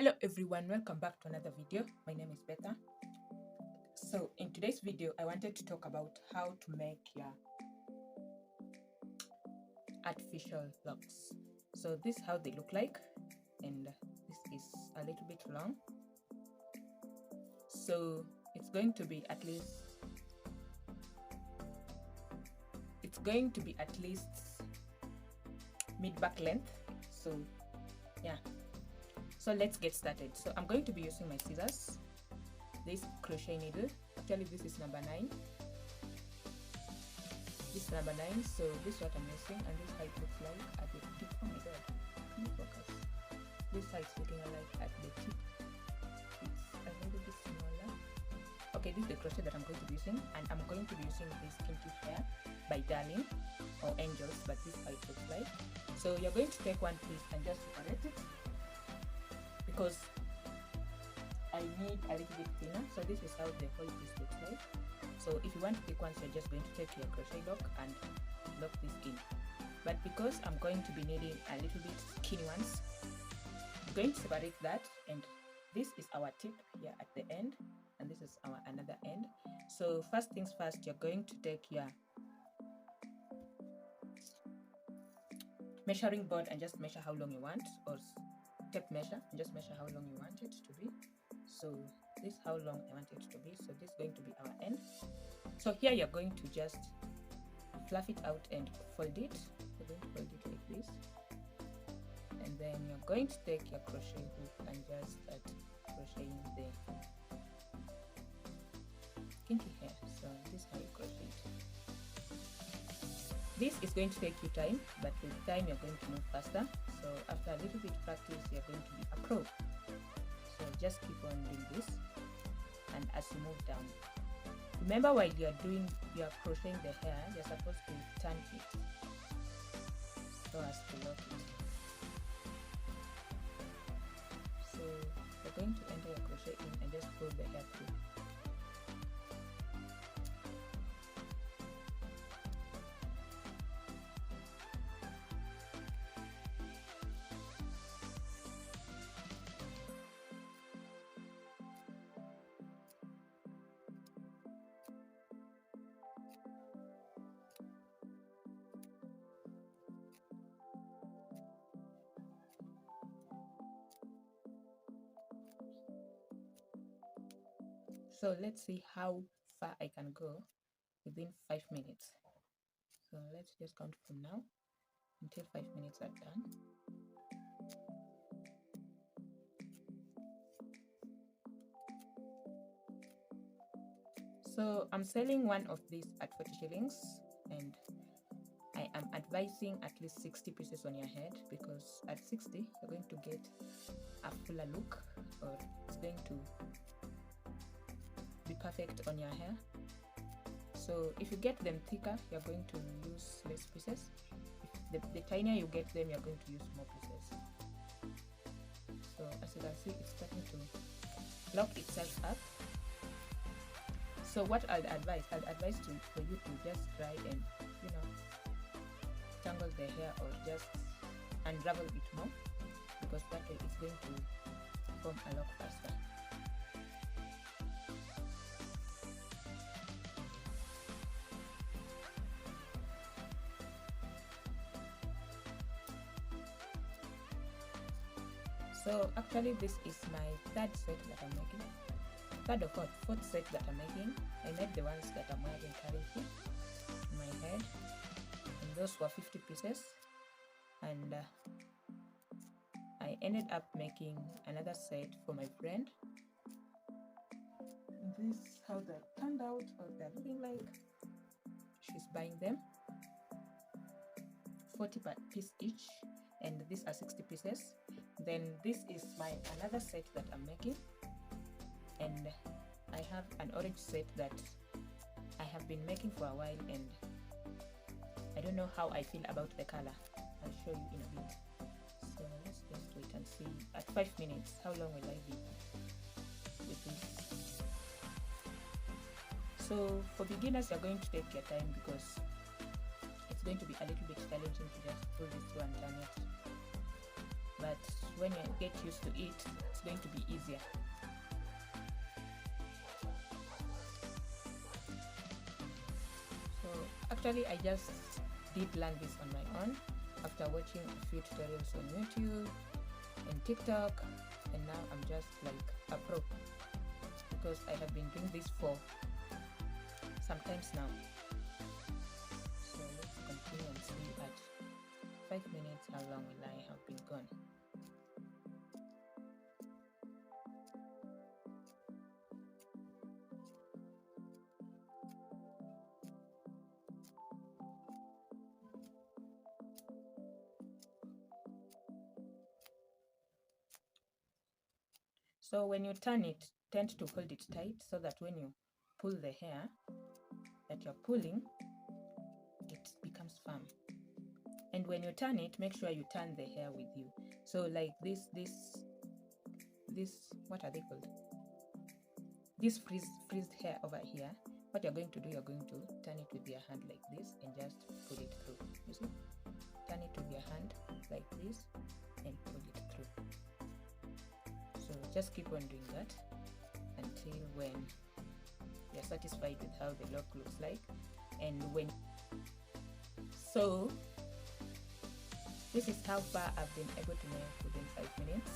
Hello everyone, welcome back to another video. My name is Betha. So in today's video I wanted to talk about how to make your artificial locks. So this is how they look like, and this is a little bit long, so it's going to be at least mid back length. So yeah, so let's get started. So I'm going to be using my scissors, this crochet needle. Actually this is number 9. This is number 9. So this is what I'm using, and this is how it looks like at the tip. Oh my god, can you focus? This is how it's looking like at the tip. It's a little bit smaller. Okay, this is the crochet that I'm going to be using, and I'm going to be using this Kinky Hair by Darling or Angels, but this is how it looks like. So you're going to take one piece and just separate it, because I need a little bit thinner. So this is how the whole piece looks like. So if you want to pick one, so you're just going to take your crochet lock and lock this in. But because I'm going to be needing a little bit skinny ones, I'm going to separate that, and this is our tip here at the end, and this is our another end. So first things first, you're going to take your measuring board and just measure how long you want, or tape measure and just measure how long you want it to be. So this is how long I want it to be. So this is going to be our end. So here you're going to just fluff it out and fold it. You're going to fold it like this, and then you're going to take your crochet hook and just start crocheting the kinky hair. So this is how you crochet it. This is going to take you time, but with time you're going to move faster. So after a little bit practice, you're going to be a pro. So just keep on doing this, and as you move down, remember while you're crocheting the hair, you're supposed to turn it so as to lock it. So you're going to enter your crochet in and just pull the hair through. So let's see how far I can go within 5 minutes. So let's just count from now until 5 minutes are done. So I'm selling one of these at 40 shillings, and I am advising at least 60 pieces on your head, because at 60 you're going to get a fuller look, or it's going to be perfect on your hair. So if you get them thicker, you're going to use less pieces. If the tinier you get them, you're going to use more pieces. So as you can see, it's starting to lock itself up. So what I'd advise for you to just try and, you know, tangle the hair or just unravel it more, because that way it's going to form a lot faster. So actually this is my third set that I'm making. Third or fourth set that I'm making. I made the ones that I'm wearing currently in my head, and those were 50 pieces, and I ended up making another set for my friend. This is how they turned out, or they're looking like. She's buying them 40 per piece each, and these are 60 pieces. Then this is my another set that I'm making, and I have an orange set that I have been making for a while, and I don't know how I feel about the color. I'll show you in a bit. So let's just wait and see at 5 minutes how long will I be with this. So for beginners, you're going to take your time, because it's going to be a little bit challenging to just pull this through and turn it. but when you get used to it, it's going to be easier. So actually I just did learn this on my own after watching a few tutorials on YouTube and TikTok, and now I'm just like a pro because I have been doing this for some times now. So let's continue and see at 5 minutes how long will I have been gone. So when you turn it, tend to hold it tight so that when you pull the hair that you're pulling, it becomes firm. And when you turn it, make sure you turn the hair with you. So like this, what are they called? This freezed hair over here, what you're going to do, you're going to turn it with your hand like this and just pull it through. You see? Turn it with your hand like this and pull it through. So just keep on doing that until when you're satisfied with how the lock looks like. And when so this is how far I've been able to make within 5 minutes,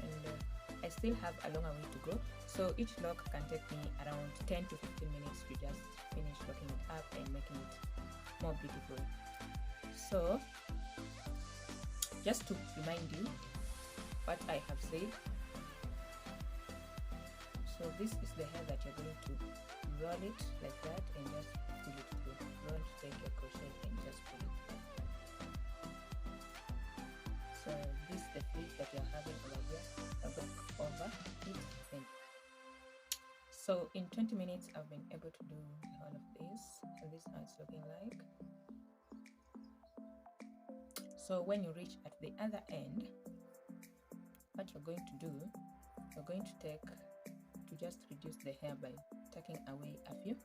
and I still have a longer way to go. So each lock can take me around 10 to 15 minutes to just finish locking it up and making it more beautiful. So just to remind you what I have said, so this is the hair that you're going to roll it like that and just pull it through. Don't take your crochet and just pull it through. So this is the flip that you're having over here. I'll go over it. And so in 20 minutes I've been able to do all of this, and this is how it's looking like. So when you reach at the other end, what you're going to do, you're going to just reduce the hair by tucking away a few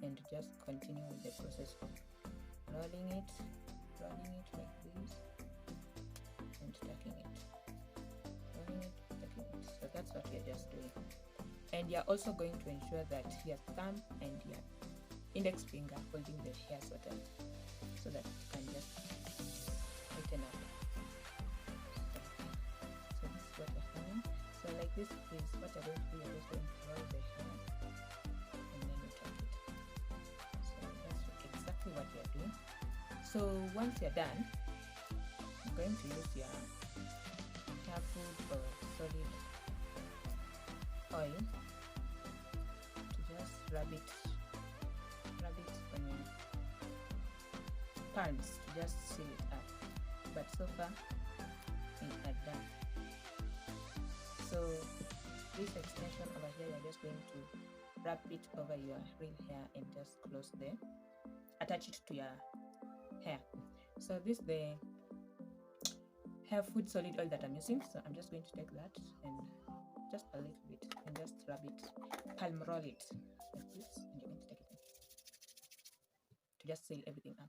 and just continue with the process of rolling it like this and tucking it, rolling it, tucking it. So that's what you're just doing. And you're also going to ensure that your thumb and your index finger holding the hair sorted so that it can just tighten up. So this is what you're having. So like this is what you're going to do. You're just going to roll the hair and then you tuck it. So that's exactly what you're doing. So once you're done, you're going to use your hair food or solid oil to just rub it on your palms to just seal it up. But so far we are done. So this extension over here, you're just going to wrap it over your real hair and just attach it to your hair. So this is the hair food solid oil that I'm using. So I'm just going to take that and just a little bit and just rub it, palm roll it like this, and you're going to take it in to just seal everything up.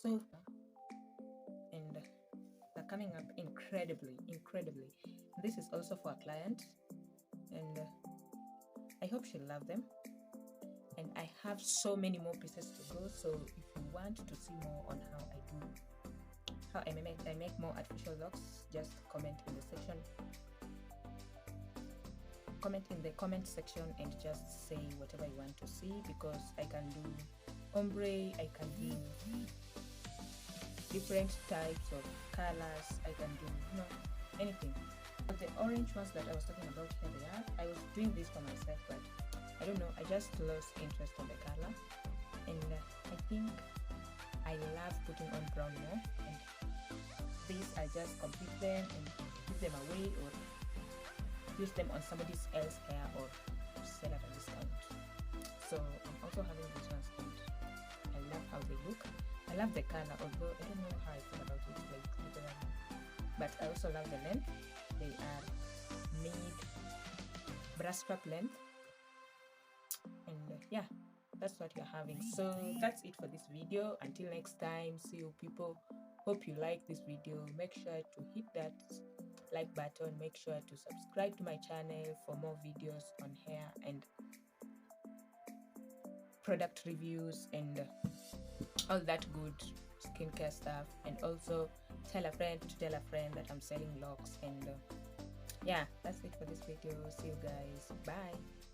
So and they're coming up incredibly. This is also for a client, and I hope she'll love them. And I have so many more pieces to go, so if you want to see more on how I make more artificial locks, just comment in the comment section and just say whatever you want to see, because I can do ombre, I can do different types of colors, I can do anything. But the orange ones that I was talking about, here they are. I was doing this for myself, but I don't know, I just lost interest in the color, and I think I love putting on brown more, and these I just complete them and give them away or use them on somebody else's hair or sell at a discount. So I'm also having these ones, and I love how they look. I love the color, although I don't know how I feel about it, like literally. But I also love the length. They are made bra strap length, and yeah, that's what you're having. So that's it for this video. Until next time, see you people. Hope you like this video. Make sure to hit that like button. Make sure to subscribe to my channel for more videos on hair and product reviews and all that good skincare stuff. And also tell a friend to tell a friend that I'm selling locks. And yeah, that's it for this video. See you guys. Bye.